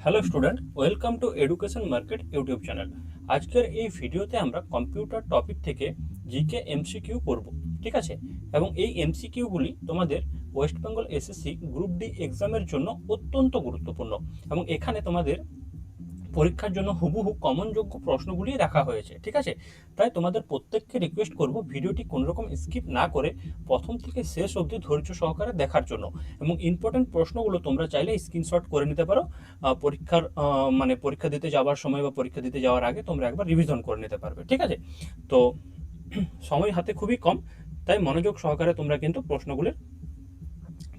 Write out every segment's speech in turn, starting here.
Hello student, welcome to education market YouTube channel. আজকের এই ভিডিওতে আমরা কম্পিউটার টপিক থেকে জিকে এমসিকিউ করব, ঠিক আছে? এবং এই এমসিকিউগুলি তোমাদের West Bengal SSC group D এক্সামের জন্য অত্যন্ত গুরুত্বপূর্ণ এবং এখানে তোমাদের পরীক্ষার জন্য হুবহু কমনযোগ্য প্রশ্নগুলি রাখা হয়েছে, ঠিক আছে? তাই তোমাদের প্রত্যেককে রিকোয়েস্ট করব ভিডিওটি কোনোরকম স্কিপ না করে প্রথম থেকে শেষ অবধি ধৈর্য সহকারে দেখার জন্য। এবং ইম্পর্টেন্ট প্রশ্নগুলো তোমরা চাইলে স্ক্রিনশট করে নিতে পারো। পরীক্ষার পরীক্ষা দিতে যাওয়ার সময় বা পরীক্ষা দিতে যাওয়ার আগে তোমরা একবার রিভিশন করে নিতে পারবে, ঠিক আছে? তো সময় হাতে খুবই কম, তাই মনোযোগ সহকারে তোমরা কিন্তু প্রশ্নগুলির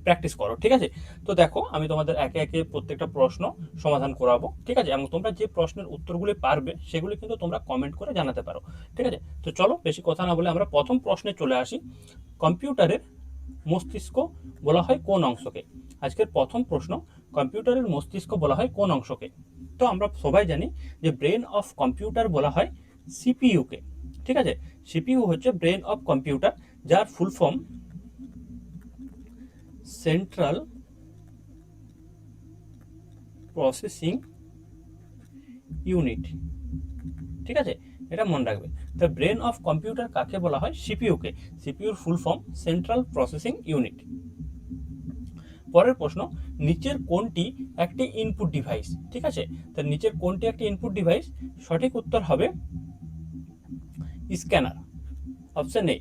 প্র্যাকটিস করো, ঠিক আছে? তো দেখো, আমি তোমাদের একে একে প্রত্যেকটা প্রশ্ন সমাধান করাবো, ঠিক আছে? এবং তোমরা যে প্রশ্নের উত্তরগুলি পারবে সেগুলি কিন্তু তোমরা কমেন্ট করে জানাতে পারো, ঠিক আছে? তো চলো বেশি কথা না বলে আমরা প্রথম প্রশ্নে চলে আসি। কম্পিউটারের মস্তিষ্ক বলা হয় কোন অংশকে? আজকের প্রথম প্রশ্ন, কম্পিউটারের মস্তিষ্ক বলা হয় কোন অংশকে? তো আমরা সবাই জানি যে ব্রেন অফ কম্পিউটার বলা হয় সিপিইউকে, ঠিক আছে? সিপিইউ হচ্ছে ব্রেন অফ কম্পিউটার, যার ফুল ফর্ম সেন্ট্রাল প্রসেসিং ইউনিট, ঠিক আছে? এটা মনে রাখবে। তো ব্রেন অফ কম্পিউটার কাকে বলা হয়? সিপিইউকে। সিপিইউর full form central processing unit. পরের প্রশ্ন, নিচের কোনটি একটি ইনপুট ডিভাইস? ঠিক আছে, তো নিচের কোনটি একটি ইনপুট ডিভাইস? সঠিক উত্তর হবে স্ক্যানার। অপশন এ,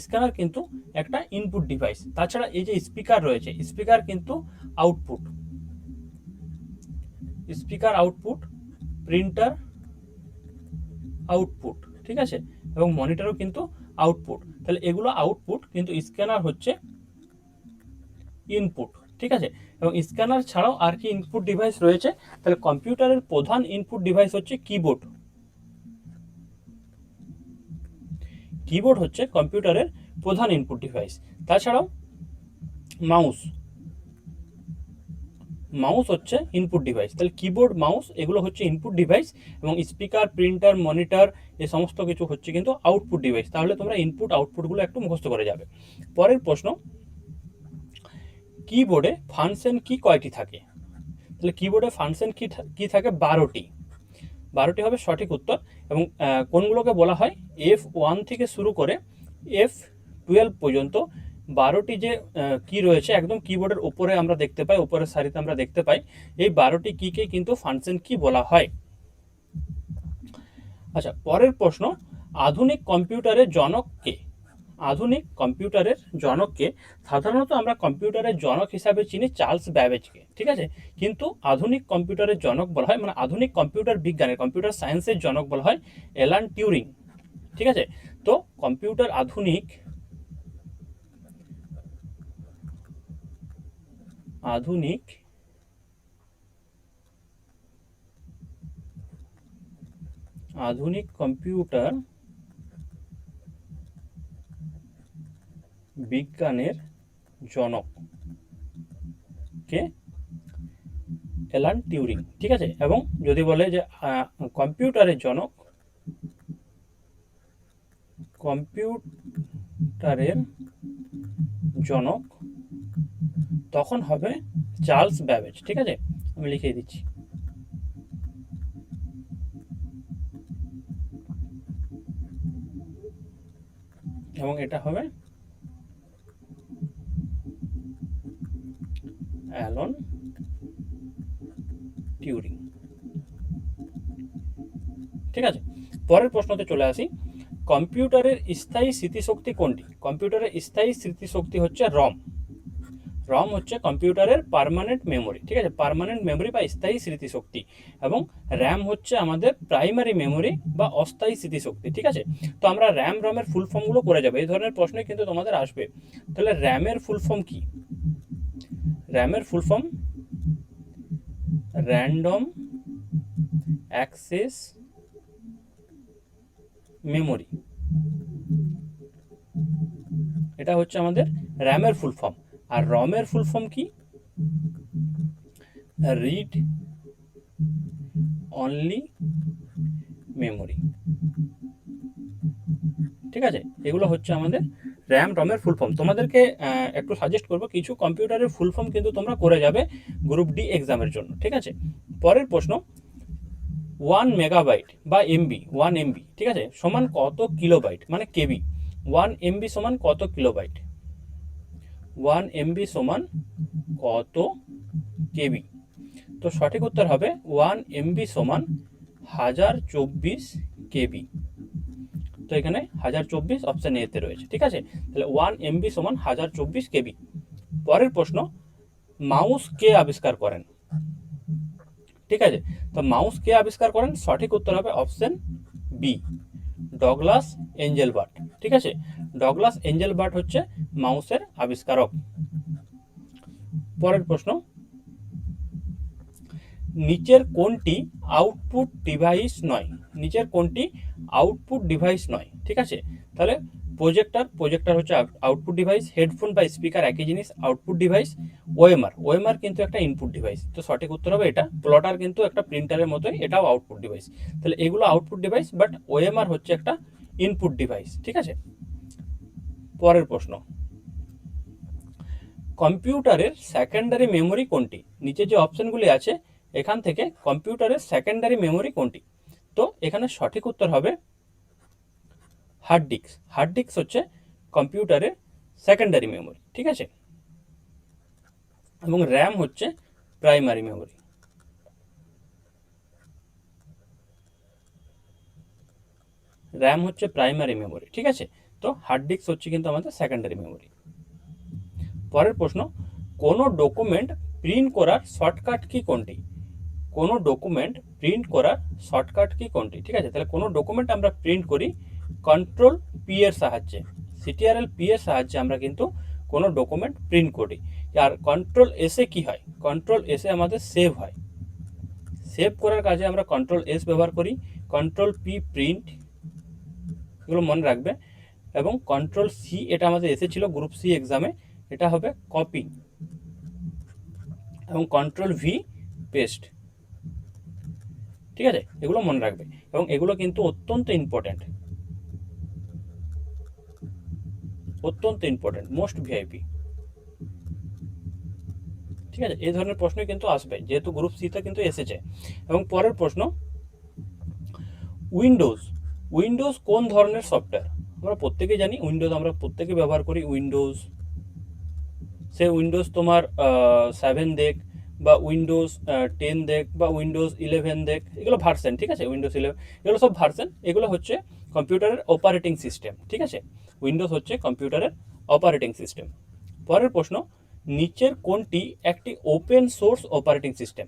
স্ক্যানার কিন্তু একটা ইনপুট ডিভাইস। তাছাড়া এই যে স্পিকার রয়েছে, স্পিকার কিন্তু output, speaker output, printer output, ঠিক আছে? এবং মনিটরও কিন্তু আউটপুট। তাহলে এগুলো আউটপুট, কিন্তু স্ক্যানার হচ্ছে ইনপুট, ঠিক আছে? এবং স্ক্যানার ছাড়াও আর কি ইনপুট ডিভাইস রয়েছে? তাহলে কম্পিউটারের প্রধান ইনপুট ডিভাইস হচ্ছে কিবোর্ড। কিবোর্ড হচ্ছে কম্পিউটারের প্রধান ইনপুট ডিভাইস। তাছাড়াও মাউস, মাউস হচ্ছে ইনপুট ডিভাইস। তাহলে কিবোর্ড, মাউস এগুলো হচ্ছে ইনপুট ডিভাইস, এবং স্পিকার, প্রিন্টার, মনিটর এই সমস্ত কিছু হচ্ছে কিন্তু আউটপুট ডিভাইস। তাহলে তোমরা ইনপুট আউটপুটগুলো একটু মুখস্থ করে যাবে। পরের প্রশ্ন, কিবোর্ডে ফাংশন কি কয়টি থাকে? তাহলে কিবোর্ডে ফাংশন কি থাকে? 12টি। 12টি হবে সঠিক উত্তর। এবং কোনগুলোকে বলা হয়? F1 থেকে শুরু করে F12 পর্যন্ত 12টি যে কি রয়েছে একদম কিবোর্ডের উপরে আমরা দেখতে পাই, উপরের সারিতে আমরা দেখতে পাই, এই 12টি কিকে কিন্তু ফাংশন কি বলা হয়। আচ্ছা, পরের প্রশ্ন, আধুনিক কম্পিউটারের জনক কে? আধুনিক কম্পিউটারের জনককে? সাধারণত আমরা কম্পিউটারের জনক হিসাবে চিনি চার্লস ব্যাবেজকে, ঠিক আছে? কিন্তু আধুনিক কম্পিউটারের জনক বলা হয়, আধুনিক কম্পিউটার বিজ্ঞানের, কম্পিউটার সায়েন্সের জনক বলা হয় অ্যালান টিউরিং, ঠিক আছে? তো কম্পিউটার আধুনিক আধুনিক আধুনিক কম্পিউটার বিজ্ঞানের জনক কে? অ্যালান টিউরিং, ঠিক আছে? এবং যদি বলে যে কম্পিউটারের জনক, কম্পিউটারের জনক, তখন হবে চার্লস ব্যাবেজ, ঠিক আছে? আমি লিখে দিচ্ছি। এবং এটা হবে অ্যালান টিউরিং, ঠিক আছে? পরের প্রশ্নতে চলে আসি। কম্পিউটারের স্থায়ী স্মৃতিশক্তি কোনটি? কম্পিউটারের স্থায়ী স্মৃতিশক্তি হচ্ছে রম। রম হচ্ছে কম্পিউটারের পার্মানেন্ট মেমোরি, ঠিক আছে? পার্মানেন্ট মেমোরি বা স্থায়ী স্মৃতিশক্তি। এবং র্যাম হচ্ছে আমাদের প্রাইমারি মেমোরি বা অস্থায়ী স্মৃতিশক্তি, ঠিক আছে? তো আমরা রমের ফুল ফর্মগুলো করে যাবো, এই ধরনের প্রশ্নই কিন্তু তোমাদের আসবে। তাহলে র্যামের ফুল ফর্ম কি? র্যামের full form random access memory, এটা হচ্ছে আমাদের র্যামের ফুল ফর্ম। আর রমের ফুল ফর্ম কি? রিড অনলি মেমোরি, ঠিক আছে? এগুলো হচ্ছে আমাদের র্যাম রমের ফুল ফর্ম। তোমাদেরকে একটু সাজেস্ট করবো, কিছু কম্পিউটারের ফুল ফর্ম কিন্তু তোমরা করে যাবে গ্রুপ ডি এক্সামের জন্য, ঠিক আছে? পরের প্রশ্ন, 1 মেগাবাইট বা এমবি, 1 এমবি, ঠিক আছে, সমান কত কিলোবাইট মানে কেবি। 1 এমবি সমান কত কিলোবাইট, 1 এমবি সমান কত কেবি। তো সঠিক উত্তর হবে 1 এমবি সমান 1024 কেবি। তো এখানে 1024 অপশন এতে রয়েছে, ঠিক আছে। তাহলে 1 এমবি সমান 1024 কেবি। পরের প্রশ্ন, মাউস কে আবিষ্কার করেন, ঠিক আছে। তো মাউস কে আবিষ্কার করেন, সঠিক উত্তর হবে অপশন বি, ডগলাস এঞ্জেলবার্ট, ঠিক আছে। ডগলাস এঞ্জেলবার্ট হচ্ছে মাউসের আবিষ্কারক। পরের প্রশ্ন, নিচের কোনটি আউটপুট ডিভাইস নয়, নিচের কোনটি আউটপুট ডিভাইস নয়, ঠিক আছে। তাহলে প্রজেক্টর হচ্ছে আউটপুট ডিভাইস, হেডফোন বা স্পিকার একই জিনিস, আউটপুট ডিভাইস। ওএমআর কিন্তু একটা ইনপুট ডিভাইস, তো সঠিক উত্তর হবে এটা। প্লটার কিন্তু একটা প্রিন্টারের মতোই, এটাও আউটপুট ডিভাইস। তাহলে এগুলো আউটপুট ডিভাইস, বাট ওএমআর হচ্ছে একটা ইনপুট ডিভাইস, ঠিক আছে। পরের প্রশ্ন, কম্পিউটারের সেকেন্ডারি মেমোরি কোনটি, নিচে যে অপশনগুলি আছে এখান থেকে কম্পিউটারের সেকেন্ডারি মেমোরি কোনটি। তো এখানে সঠিক উত্তর হবে হার্ড ডিস্ক। হার্ড ডিস্ক হচ্ছে কম্পিউটারের সেকেন্ডারি মেমোরি, ঠিক আছে। এবং র্যাম হচ্ছে প্রাইমারি মেমোরি। র্যাম হচ্ছে প্রাইমারি মেমোরি, ঠিক আছে। তো হার্ড ডিস্ক হচ্ছে কিন্তু আমাদের সেকেন্ডারি মেমোরি। পরের প্রশ্ন, কোনো ডকুমেন্ট প্রিন্ট করার শর্টকাট কি কোনটি, কোনো ডকুমেন্ট প্রিন্ট করার শর্টকাট কি কোনটি, ঠিক আছে। তাহলে কোনো ডকুমেন্ট আমরা প্রিন্ট করি কন্ট্রোল পি এর সাহায্যে, সিটিআরএল পি এর সাহায্যে আমরা কিন্তু কোনো ডকুমেন্ট প্রিন্ট করি। আর কন্ট্রোল এসে কি হয়, কন্ট্রোল এসে আমাদের সেভ হয়, সেভ করার কাজে আমরা কন্ট্রোল এস ব্যবহার করি। কন্ট্রোল পি প্রিন্ট, এগুলো মনে রাখবে। এবং কন্ট্রোল সি, এটা আমাদের এসেছিল গ্রুপ সি এক্সামে, এটা হবে কপি। এবং কন্ট্রোল ভি পেস্ট, ঠিক আছে, এগুলো মনে রাখবে। এবং এগুলো কিন্তু অত্যন্ত ইম্পর্টেন্ট, অত্যন্ত ইম্পর্টেন্ট, মোস্ট ভিআইপি, ঠিক আছে। এই ধরনের প্রশ্ন কিন্তু আসবে, যেহেতু গ্রুপ সিতে কিন্তু এসেছে। এবং পরের প্রশ্ন, উইন্ডোজ, উইন্ডোজ কোন ধরনের সফটওয়্যার, আমরা প্রত্যেকেই জানি উইন্ডোজ, আমরা প্রত্যেকে ব্যবহার করি উইন্ডোজ। সে উইন্ডোজ তোমার 7 দেখ বা উইন্ডোজ 10 দেখ বা উইন্ডোজ 11 দেখ, এগুলো ভার্সন, ঠিক আছে। উইন্ডোজ 11 এগুলো সব ভার্সন, এগুলো হচ্ছে কম্পিউটারের অপারেটিং সিস্টেম, ঠিক আছে। উইন্ডোজ হচ্ছে কম্পিউটারের অপারেটিং সিস্টেম। পরের প্রশ্ন, নিচের কোনটি একটি open source operating system,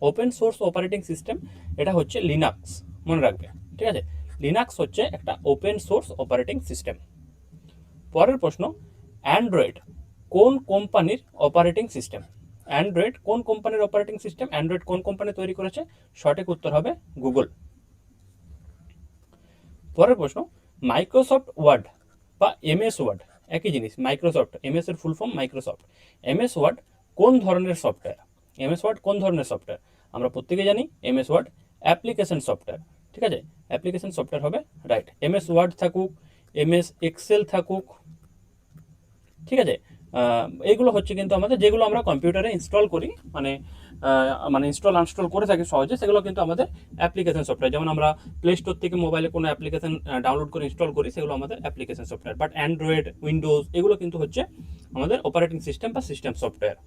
open source operating system এটা হচ্ছে লিনাক্স, মনে রাখবে, ঠিক আছে। লিনাক্স হচ্ছে একটা ওপেন সোর্স অপারেটিং সিস্টেম। পরের প্রশ্ন, অ্যান্ড্রয়েড কোন কোম্পানির অপারেটিং সিস্টেম, অ্যান্ড্রয়েড কোন কোম্পানির অপারেটিং সিস্টেম, অ্যান্ড্রয়েড কোন কোম্পানি তৈরি করেছে, সঠিক উত্তর হবে গুগল। পরের প্রশ্ন, মাইক্রোসফট ওয়ার্ড বা এমএস ওয়ার্ড একই জিনিস, মাইক্রোসফট, এমএস এর full form Microsoft. MS Word কোন ধরনের সফটওয়্যার, এমএস ওয়ার্ড কোন ধরনের সফটওয়্যার, আমরা প্রত্যেকে জানি এমএস ওয়ার্ড অ্যাপ্লিকেশন সফটওয়্যার, ঠিক আছে। অ্যাপ্লিকেশন সফটওয়্যার হবে রাইট। এমএস ওয়ার্ড থাকুক, এমএস এক্সেল থাকুক, ঠিক আছে। এইগুলো হচ্ছে কিন্তু আমাদের, যেগুলো আমরা কম্পিউটারে ইনস্টল করি, মানে ইনস্টল আনস্টল করে থাকি সহজে, সেগুলো কিন্তু আমাদের অ্যাপ্লিকেশন সফটওয়্যার। যেমন আমরা প্লে স্টোর থেকে মোবাইলে কোনো অ্যাপ্লিকেশন ডাউনলোড করে ইনস্টল করি, সেগুলো আমাদের application software. But Android, Windows এগুলো কিন্তু হচ্ছে আমাদের অপারেটিং সিস্টেম বা সিস্টেম সফটওয়্যার।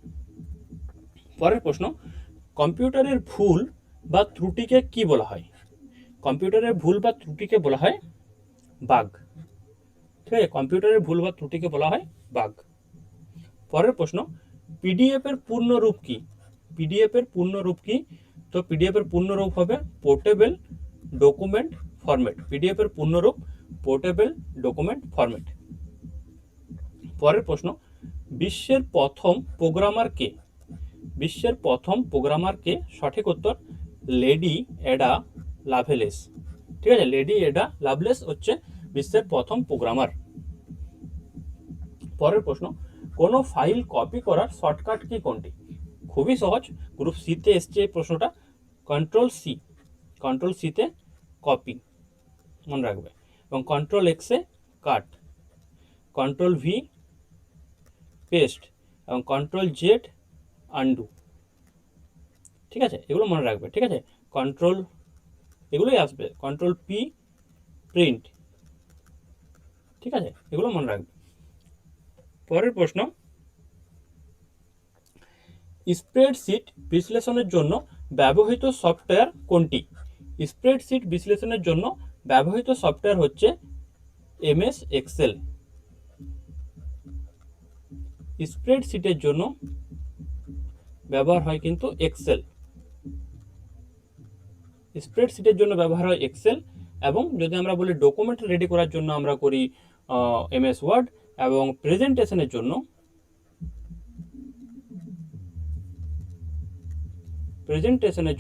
পরের প্রশ্ন, কম্পিউটারের ভুল বা ত্রুটিকে কি বলা হয়, কম্পিউটারের ভুল বা ত্রুটিকে বলা হয় বাগ, ঠিক আছে। কম্পিউটারের ভুল বা ত্রুটিকে বলা হয় বাগ। পরের প্রশ্ন, পিডিএফ এর পূর্ণ রূপ কি, পিডিএফ এর পূর্ণ রূপ কি। তো পিডিএফ এর পূর্ণ রূপ হবে পোর্টেবল ডকুমেন্ট ফরম্যাট, পিডিএফ এর পূর্ণ রূপ পোর্টেবল ডকুমেন্ট ফরম্যাট। পরের প্রশ্ন, বিশ্বের প্রথম প্রোগ্রামার কে, বিশ্বের প্রথম প্রোগ্রামার কে, সঠিক উত্তর লেডি এডা লাভলেস, ঠিক আছে। লেডি এডা লাভলেস হচ্ছে বিশ্বের প্রথম প্রোগ্রামার। পরের প্রশ্ন, কোনো ফাইল কপি করার শর্টকাট কি কোনটি, খুবই সহজ, গ্রুপ সিতে এসছে এই প্রশ্নটা, কন্ট্রোল সি, কন্ট্রোল সিতে কপি মনে রাখবে। এবং কন্ট্রোল এক্সে কাট, কন্ট্রোল ভি পেস্ট এবং কন্ট্রোল জেড আন্ডু, ঠিক ঠিক আছে, এগুলো মনে রাখবে। ঠিক আছে, কন্ট্রোল এগুলোই আসবে, কন্ট্রোল পি প্রিন্ট। ঠিক আছে, এগুলো মনে রাখবে। পরের প্রশ্ন, স্প্রেডশিট বিশ্লেষণের জন্য ব্যবহৃত সফটওয়্যার কোনটি? স্প্রেডশিট বিশ্লেষণের জন্য ব্যবহৃত সফটওয়্যার হচ্ছে এমএস এক্সেল। স্প্রেডশিটের জন্য ব্যবহার হয় কিন্তু এক্সেল। স্প্রেডশিটের জন্য ব্যবহার হয় এক্সেল, এবং যদি আমরা বলি ডকুমেন্ট রেডি করার জন্য আমরা করি এমএস ওয়ার্ড, এবং প্রেজেন্টেশনের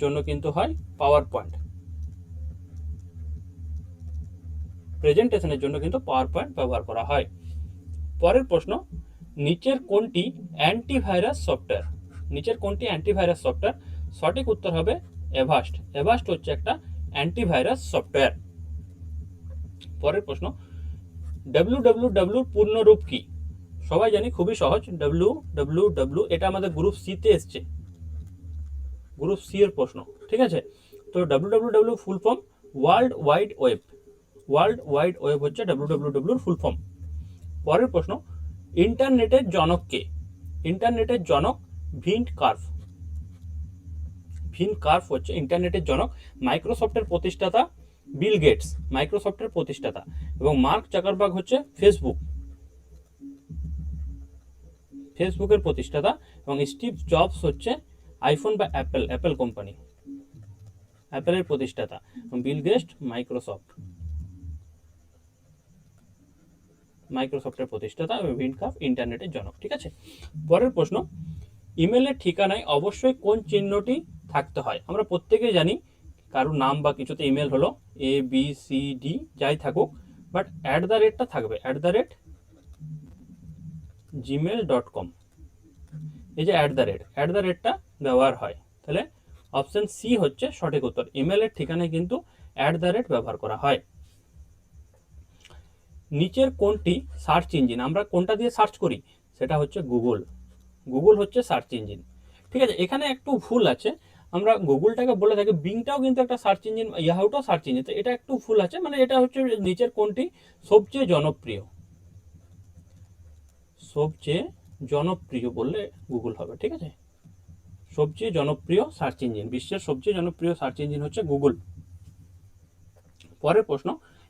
জন্য কিন্তু হয় পাওয়ার পয়েন্ট। প্রেজেন্টেশনের জন্য কিন্তু পাওয়ার পয়েন্ট ব্যবহার করা হয়। পরের প্রশ্ন, নিচের কোনটি অ্যান্টিভাইরাস সফটওয়্যার? নিচের কোনটি অ্যান্টিভাইরাস সফটওয়্যার? সঠিক উত্তর হবে এভাস্ট। এভাস্ট হচ্ছে একটা অ্যান্টিভাইরাস সফটওয়্যার। পরের প্রশ্ন, www পূর্ণরূপ কি? সবাই জানি, খুবই সহজ। www এটা আমাদের গ্রুপ সি তে এসছে, গ্রুপ সি এর প্রশ্ন। ঠিক আছে, তো www full form world wide web. World wide web হচ্ছে www ফুল ফর্ম। পরের প্রশ্ন, ইন্টারনেটের জনক কে? ইন্টারনেটের জনক ভিন্ট কার্ভ। ভিন্ট কার্ভ হচ্ছে ইন্টারনেটের জনক। মাইক্রোসফটের প্রতিষ্ঠাতা বিল গেটস, মাইক্রোসফটের প্রতিষ্ঠাতা, এবং মার্ক জাকারবার্গ হচ্ছে ফেসবুকের প্রতিষ্ঠাতা, এবং স্টিভ জবস হচ্ছে আইফোন বা অ্যাপেল কোম্পানি, অ্যাপেলের প্রতিষ্ঠাতা, এবং বিল গেটস মাইক্রোসফটের প্রতিষ্ঠাতা, এবং ভিন্ট কার্ভ ইন্টারনেটের জনক। ঠিক আছে, পরের প্রশ্ন, ইমেলের ঠিকানায় অবশ্যই কোন চিহ্নটি থাকতে হয়? আমরা প্রত্যেকেই জানি, কারোর নাম বা কিছুতে ইমেল হলো ABCD যাই থাকুক, বাট @টা থাকবে, @gmail.com। এই যে @টা ব্যবহার হয়, তাহলে অপশন সি হচ্ছে সঠিক উত্তর। ইমেলের ঠিকানায় কিন্তু @ ব্যবহার করা হয়। নিচের কোনটি সার্চ ইঞ্জিন? আমরা কোনটা দিয়ে সার্চ করি? সেটা হচ্ছে গুগল। গুগল হচ্ছে সার্চ ইঞ্জিন। ঠিক আছে, এখানে একটু ভুল আছে, আমরা গুগলটাকে বলে থাকি, বিংটাও কিন্তু একটা সার্চ ইঞ্জিন, ইয়াহুটাও সার্চ ইঞ্জিন, তো এটা একটু ভুল আছে। মানে এটা হচ্ছে নিচের কোনটি সবচেয়ে জনপ্রিয়? সবচেয়ে জনপ্রিয় বললে গুগল হবে। ঠিক আছে, সবচেয়ে জনপ্রিয় সার্চ ইঞ্জিন, বিশ্বের সবচেয়ে জনপ্রিয় সার্চ ইঞ্জিন হচ্ছে গুগল। পরের প্রশ্ন,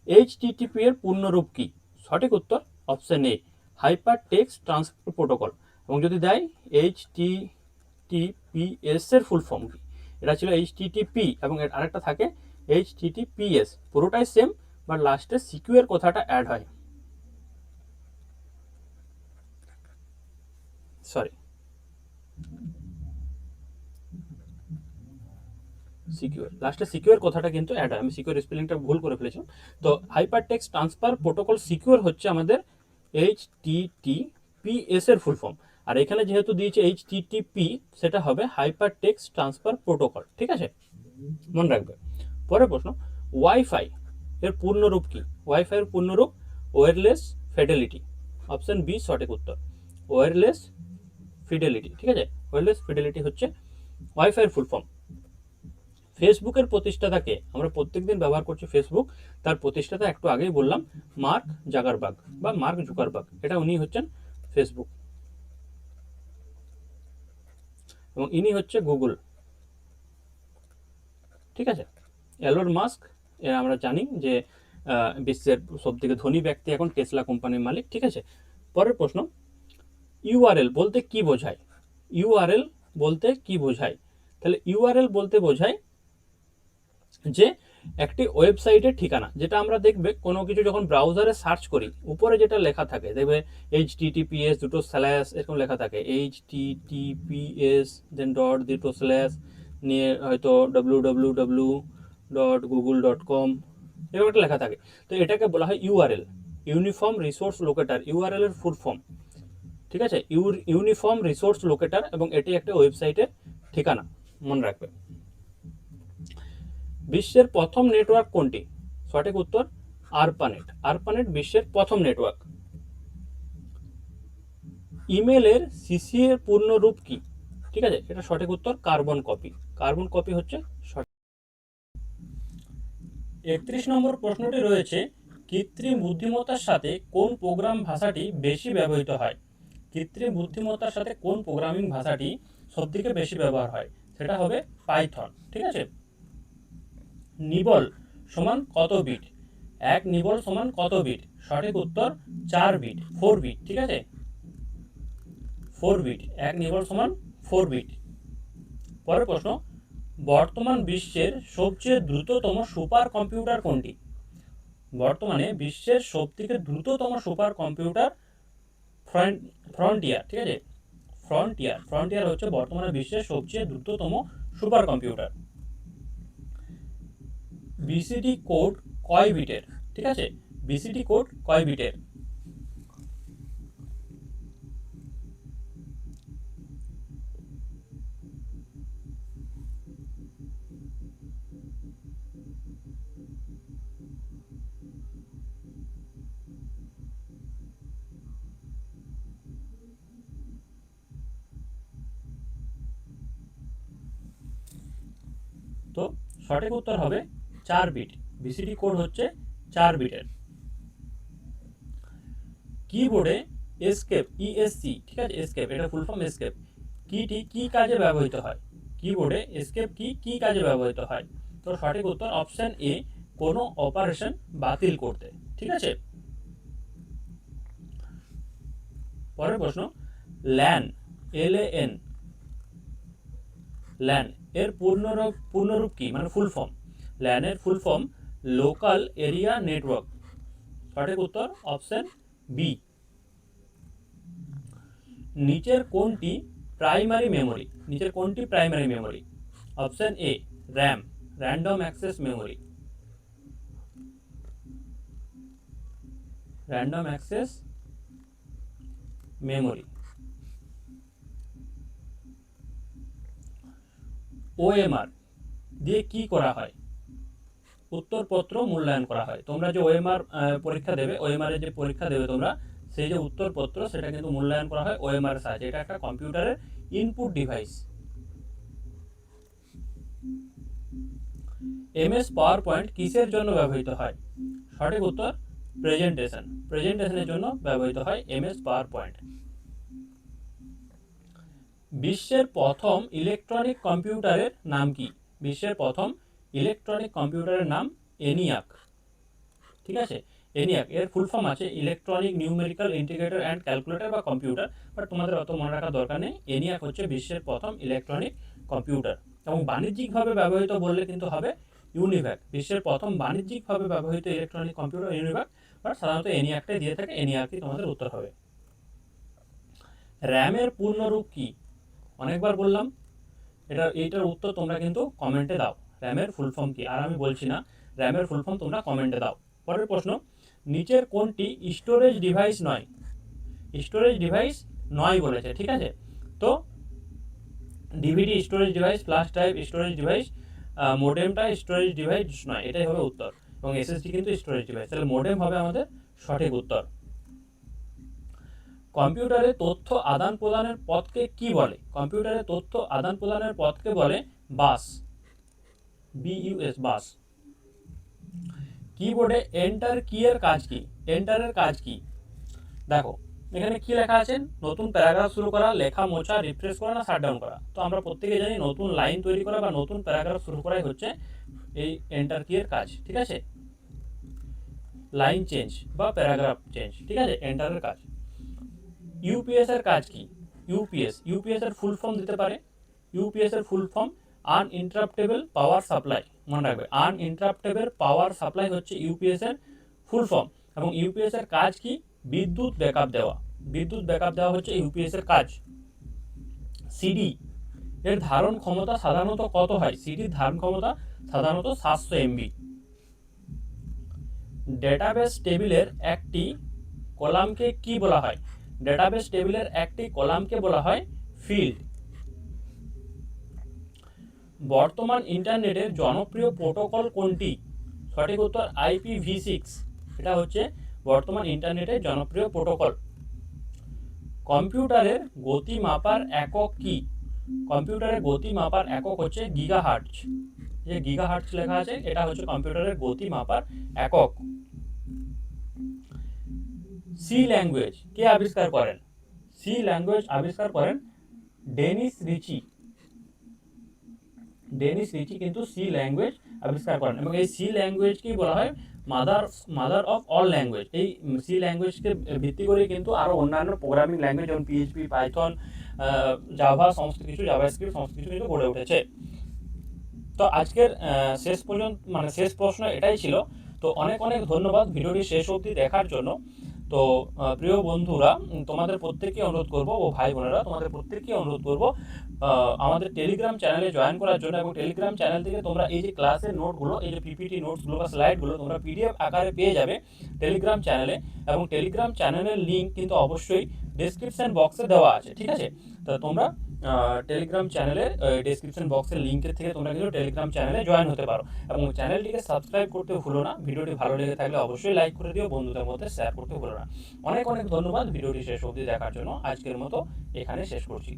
HTTP এর পূর্ণরূপ কি? সঠিক উত্তর option A, hyper text transfer protocol. এবং যদি দেয় HTTPS এর ফুল ফর্ম কি? এটা ছিল HTTP, এবং এর আরেকটা থাকে HTTPS। পুরোটাই সেম, বাট লাস্টে সিকিউর কথাটা অ্যাড হয়। সরি, সিকিউর, লাস্টে সিকিউর কথাটা কিন্তু অ্যাড হয়, আমি সিকিউর স্পেলিংটা ভুল করে ফেলেছিলাম। তো hyper text transfer protocol secure হচ্ছে আমাদের HTTPS এর ফুল ফর্ম। আর এখানে যেহেতু দিয়েছে HTTP, সেটা হবে হাইপার টেক্সট ট্রান্সফার প্রোটোকল। ঠিক আছে, মনে রাখবে। পরের প্রশ্ন, ওয়াইফাই এর পূর্ণরূপ কি? ওয়াইফাই এর পূর্ণরূপ ওয়্যারলেস ফিডেলিটি। অপশন বি সঠিক উত্তর, ওয়্যারলেস ফিডেলিটি। ঠিক আছে, ওয়্যারলেস ফিডেলিটি হচ্ছে ওয়াইফাই এর ফুল ফর্ম। ফেসবুকের প্রতিষ্ঠাতাকে, আমরা প্রত্যেকদিন ব্যবহার করছি ফেসবুক, তার প্রতিষ্ঠাতা একটু আগেই বললাম মার্ক জাকারবার্গ বা মার্ক জুকারবার্গ, এটা উনি হচ্ছেন ফেসবুক, এবং ইনি হচ্ছে গুগল। ঠিক আছে, এলন মাস্ক, আমরা জানি যে বিশ্বের সবথেকে ধনী ব্যক্তি এখন, টেসলা কোম্পানির মালিক। ঠিক আছে, পরের প্রশ্ন, ইউআরএল বলতে কি বোঝায়? ইউআরএল বলতে কি বোঝায়? তাহলে ইউআরএল বলতে বোঝায় যে একটি ওয়েবসাইটের ঠিকানা, যেটা আমরা দেখবে কোনো কিছু যখন ব্রাউজারে সার্চ করি, উপরে যেটা লেখা থাকে দেখবে HTTPS দুটো স্ল্যাশ এরকম লেখা থাকে, HTTPS দেন ডট দুটো স্ল্যাশ নিয়ে হয়তো www.google.com এরকম একটা লেখা থাকে। তো এটাকে বলা হয় URL, uniform resource locator. URL এর ফুল ফর্ম। ঠিক আছে, ইউনিফর্ম রিসোর্স লোকেটার, এবং এটি একটা ওয়েবসাইটের ঠিকানা, মনে রাখবে। বিশ্বের প্রথম নেটওয়ার্ক কোনটি? সঠিক উত্তর আরপানেট। আরপানেট বিশ্বের প্রথম নেটওয়ার্ক। ইমেলের সিসি এর পূর্ণরূপ কি? ঠিক আছে, এটা সঠিক উত্তর কার্বন কপি। কার্বন কপি হচ্ছে সঠিক। 31 নম্বর প্রশ্নটি রয়েছে, কৃত্রিম বুদ্ধিমত্তার সাথে কোন প্রোগ্রাম ভাষাটি বেশি ব্যবহৃত হয়? কৃত্রিম বুদ্ধিমত্তার সাথে কোন প্রোগ্রামিং ভাষাটি সবথেকে বেশি ব্যবহার হয়? সেটা হবে পাইথন। ঠিক আছে। নিবল সমান কত বিট? এক নিবল সমান কত বিট? সঠিক উত্তর 4 বিট, 4 বিট। ঠিক আছে, 4 বিট। এক নিবল সমান 4 বিট। পরের প্রশ্ন, বর্তমান বিশ্বের সবচেয়ে দ্রুততম সুপার কম্পিউটার কোনটি? বর্তমানে বিশ্বের সবথেকে দ্রুততম সুপার কম্পিউটার ফ্রন্টিয়ার। ঠিক আছে, ফ্রন্টিয়ার হচ্ছে বর্তমানে বিশ্বের সবচেয়ে দ্রুততম সুপার কম্পিউটার। বিসিডি কোড কয় বিটের? ঠিক আছে, বিসিডি কোড কয় বিটের? তো সঠিক উত্তর হবে 4 বিট। বিসিডি কোড হচ্ছে 4 বিটের। কিবোর্ডে এসকেপ, ইএসসি, ঠিক আছে, এসকেপ, এটা ফুল ফর্ম এসকেপ, কিটি কি কাজে ব্যবহৃত হয়? কিবোর্ডে এসকেপ কি কি কাজে ব্যবহৃত হয়? তো সঠিক উত্তর অপশন এ, কোনো অপারেশন বাতিল করতে। ঠিক আছে। পরের প্রশ্ন, ল্যান, LAN, ল্যান এর পূর্ণরূপ কি, মানে ফুল ফর্ম? ল্যানের full form local area network. সঠিক উত্তর অপশন বি। নিচের কোনটি প্রাইমারি মেমোরি? নিচের কোনটি primary memory? Option A RAM, random access memory, random access memory. OMR দিয়ে কি করা হয়? উত্তরপত্র মূল্যায়ন করা হয়। তোমরা যে ওএমআর পরীক্ষা দেবে, ওএমআর এর যে পরীক্ষা দেবে তোমরা, সেই যে উত্তরপত্র সেটা কিন্তু মূল্যায়ন করা হয় ওএমআর এর সাহায্যে। এটা একটা কম্পিউটারের input device. MS power point কিসের জন্য ব্যবহৃত হয়? সঠিক উত্তর প্রেজেন্টেশন, প্রেজেন্টেশনের জন্য ব্যবহৃত হয় এমএস পাওয়ার পয়েন্ট। বিশ্বের প্রথম ইলেকট্রনিক কম্পিউটারের নাম কি? বিশ্বের প্রথম ইলেকট্রনিক কম্পিউটারের নাম এনিয়াক। ঠিক আছে, এনিয়াক এর ফুল ফর্ম আছে electronic numerical integrator and calculator বা কম্পিউটার, বাট তোমাদের অত মনে রাখার দরকার নেই। এনিয়াক হচ্ছে বিশ্বের প্রথম ইলেকট্রনিক কম্পিউটার। এবং বাণিজ্যিকভাবে ব্যবহৃত বললে কিন্তু হবে ইউনিভ্যাক। বিশ্বের প্রথম বাণিজ্যিকভাবে ব্যবহৃত ইলেকট্রনিক কম্পিউটার ইউনিভ্যাক, বাট সাধারণত এনিয়াকটাই দিয়ে থাকে। এনিয়াকই তোমাদের উত্তর হবে। র্যামের পূর্ণরূপ কি? অনেকবার বললাম, এইটার উত্তর তোমরা কিন্তু কমেন্টে দাও। র্যামের ফুল ফর্ম কি? আর আমি বলছি না, র্যামের ফুল ফর্ম তোমরা কমেন্টে দাও। পরের প্রশ্ন, নিচের কোনটি স্টোরেজ ডিভাইস নয়? স্টোরেজ ডিভাইস নয় বলেছে। ঠিক আছে, তো DVD storage device, flash drive storage device, মোডেমটা স্টোরেজ ডিভাইস নয়, এটাই হবে উত্তর। এবং এসএসডি কিন্তু স্টোরেজ ডিভাইস, তাহলে মোডেম হবে আমাদের সঠিক উত্তর। কম্পিউটারে তথ্য আদান প্রদানের পথকে কি বলে? কম্পিউটারে তথ্য আদান প্রদানের পথকে বলে বাস, BUS, বাস। কিবোর্ডে এন্টার কি এর কাজ কি? এন্টারের কাজ কি? দেখো এখানে কি লেখা আছে, নতুন প্যারাগ্রাফ শুরু করা, লেখা মোছা, রিফ্রেশ করা না শাটডাউন করা? তো আমরা প্রত্যেকে জানি নতুন লাইন তৈরি করা বা নতুন প্যারাগ্রাফ শুরু করাই হচ্ছে এই এন্টার কি এর কাজ। ঠিক আছে, লাইন চেঞ্জ বা প্যারাগ্রাফ চেঞ্জ। ঠিক আছে, এন্টারের কাজ। ইউপিএস এর কাজ কি? ইউপিএস এর ফুল ফর্ম দিতে পারে। ইউপিএস এর ফুল ফর্ম আনইন্টারাপ্টেবল পাওয়ার সাপ্লাই। মনে রাখবে, আনইন্টারাপ্টেবল পাওয়ার সাপ্লাই হচ্ছে ইউপিএস এর ফুল ফর্ম। এবং ইউপিএস এর কাজ কি? বিদ্যুৎ ব্যাকআপ দেওয়া। বিদ্যুৎ ব্যাকআপ দেওয়া হচ্ছে ইউপিএস এর কাজ। সিডি এর ধারণ ক্ষমতা সাধারণত কত হয়? সিডির ধারণ ক্ষমতা সাধারণত 700 MB। ডেটাবেস টেবিলের একটি কলামকে কি বলা হয়? ডেটাবেস টেবিলের একটি কলামকে বলা হয় ফিল্ড। বর্তমান ইন্টারনেটের জনপ্রিয় প্রোটোকল কোনটি? সঠিক উত্তর IPv6। এটা হচ্ছে বর্তমান ইন্টারনেটের জনপ্রিয় প্রোটোকল। কম্পিউটারের গতি মাপার একক কি? কম্পিউটারের গতি মাপার একক হচ্ছে গিগাহার্টজ। যে গিগাহার্টজ লেখা আছে এটা হচ্ছে কম্পিউটারের গতি মাপার একক। সি ল্যাঙ্গুয়েজ কে আবিষ্কার করেন? সি ল্যাঙ্গুয়েজ আবিষ্কার করেন ডেনিস রিচি। ডেনিস রিচি কিন্তু সি ল্যাঙ্গুয়েজ আবিষ্কার করেন, এবং এই সি ল্যাঙ্গুয়েজকেই বলা হয় মাদার অফ অল ল্যাঙ্গুয়েজ। এই সি ল্যাঙ্গুয়েজকে ভিত্তি করে কিন্তু আরও অন্যান্য প্রোগ্রামিং ল্যাঙ্গুয়েজ যেমন পিএইচপি, পাইথন, জাভা, সমস্ত কিছু, জাভাস্ক্রিপ্ট সমস্ত কিছু কিন্তু গড়ে উঠেছে। তো আজকের শেষ পর্যন্ত শেষ প্রশ্ন এটাই ছিল। তো অনেক অনেক ধন্যবাদ ভিডিওটি শেষ অবধি দেখার জন্য। তো প্রিয় বন্ধুরা, তোমাদের প্রত্যেককে অনুরোধ করব, ও ভাই বোনেরা তোমাদের প্রত্যেককে অনুরোধ করব আমাদের টেলিগ্রাম চ্যানেলে জয়েন করার জন্য, এবং টেলিগ্রাম চ্যানেল থেকে তোমরা এই যে ক্লাসের নোটগুলো, এই যে পিপিটি নোটসগুলো বা স্লাইডগুলো তোমরা পিডিএফ আকারে পেয়ে যাবে টেলিগ্রাম চ্যানেলে, এবং টেলিগ্রাম চ্যানেলের লিঙ্ক কিন্তু অবশ্যই ডেসক্রিপশন বক্সে দেওয়া আছে, ঠিক আছে? তো তোমরা টেলিগ্রাম চ্যানেলের ডেসক্রিপশন বক্সের লিঙ্কের থেকে তোমরা কিন্তু টেলিগ্রাম চ্যানেলে জয়েন হতে পারো, এবং চ্যানেলটিকে সাবস্ক্রাইব করতে ভুলো না। ভিডিওটি ভালো লেগে থাকলে অবশ্যই লাইক করে দিও, বন্ধুদের মধ্যে শেয়ার করতে ভুলো না। অনেক অনেক ধন্যবাদ ভিডিওটি শেষ অবধি দেখার জন্য। আজকের মতো এখানে শেষ করছি।